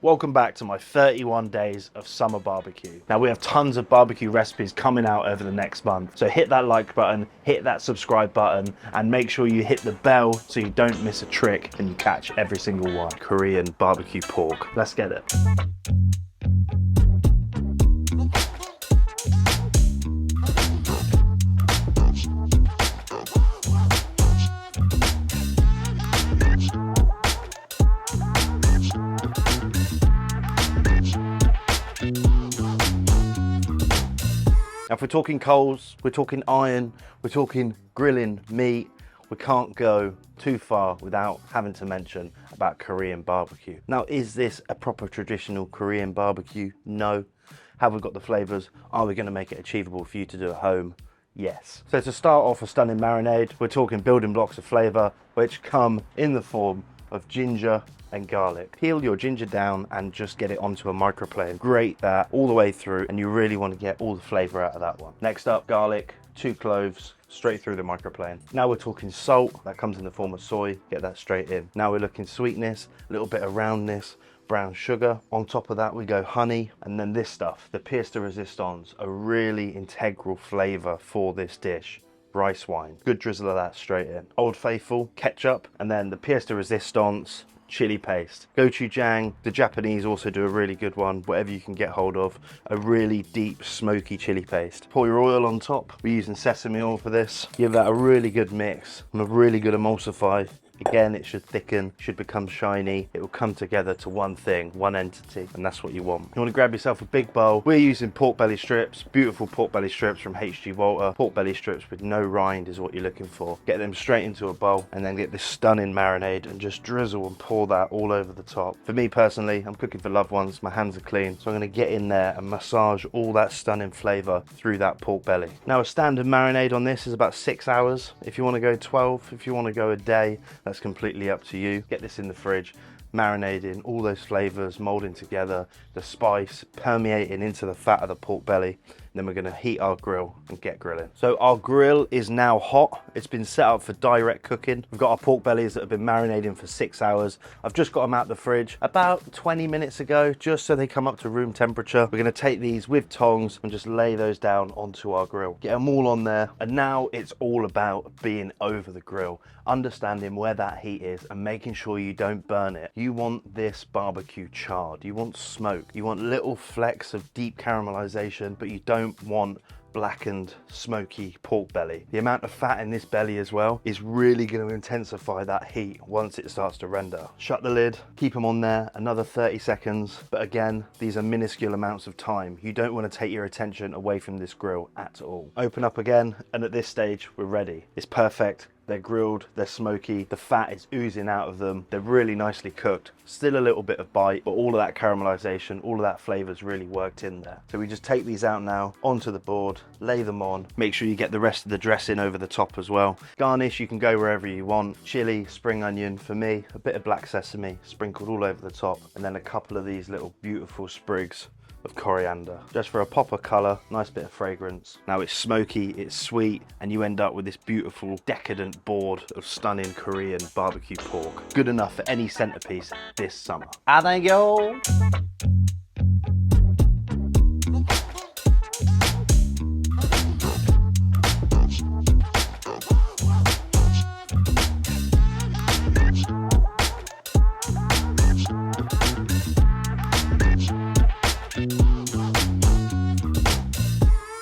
Welcome back to my 31 days of summer barbecue. Now we have tons of barbecue recipes coming out over the next month. So hit that like button, hit that subscribe button, and make sure you hit the bell so you don't miss a trick and you catch every single one. Korean barbecue pork. Let's get it. Now, if we're talking coals, we're talking iron, we're talking grilling meat, we can't go too far without having to mention about Korean barbecue. Now, is this a proper traditional Korean barbecue? No. Have we got the flavors? Are we gonna make it achievable for you to do at home? Yes. So to start off a stunning marinade, we're talking building blocks of flavor, which come in the form of ginger and garlic. Peel your ginger down and just get it onto a microplane. Grate that all the way through, and you really want to get all the flavor out of that one. Next up, garlic, 2 cloves, straight through the microplane. Now we're talking salt, that comes in the form of soy, get that straight in. Now we're looking sweetness, a little bit of roundness, brown sugar. On top of that we go honey, and then this stuff, the pièce de résistance, a really integral flavor for this dish. Rice wine, good drizzle of that straight in. Old Faithful, ketchup, and then the pièce de résistance, chili paste. Gochujang, the Japanese also do a really good one, whatever you can get hold of, a really deep smoky chili paste. Pour your oil on top. We're using sesame oil for this. Give that a really good mix and a really good emulsify. Again, it should thicken, should become shiny. It will come together to one thing, one entity, and that's what you want. You want to grab yourself a big bowl. We're using pork belly strips, beautiful pork belly strips from H.G. Walter. Pork belly strips with no rind is what you're looking for. Get them straight into a bowl and then get this stunning marinade and just drizzle and pour that all over the top. For me personally, I'm cooking for loved ones. My hands are clean, so I'm going to get in there and massage all that stunning flavor through that pork belly. Now, a standard marinade on this is about 6 hours. If you want to go 12, if you want to go a day, that's completely up to you. Get this in the fridge, marinating, all those flavors molding together, the spice permeating into the fat of the pork belly. Then we're going to heat our grill and get grilling. So our grill is now hot. It's been set up for direct cooking. We've got our pork bellies that have been marinating for 6 hours. I've just got them out the fridge about 20 minutes ago, just so they come up to room temperature. We're going to take these with tongs and just lay those down onto our grill. Get them all on there. And now it's all about being over the grill, understanding where that heat is and making sure you don't burn it. You want this barbecue charred. You want smoke. You want little flecks of deep caramelization, but you don't want blackened, smoky pork belly. The amount of fat in this belly as well is really going to intensify that heat once it starts to render. Shut the lid, keep them on there another 30 seconds. But again, these are minuscule amounts of time. You don't want to take your attention away from this grill at all. Open up again, and at this stage, we're ready. It's perfect. They're grilled, they're smoky, the fat is oozing out of them, they're really nicely cooked. Still a little bit of bite, but all of that caramelization, all of that flavor's really worked in there. So we just take these out now, onto the board, lay them on. Make sure you get the rest of the dressing over the top as well. Garnish, you can go wherever you want. Chili, spring onion, for me, a bit of black sesame sprinkled all over the top, and then a couple of these little beautiful sprigs of coriander, just for a pop of color, nice bit of fragrance. Now it's smoky, it's sweet, and you end up with this beautiful decadent board of stunning Korean barbecue pork. Good enough for any centerpiece this summer. I thank you all.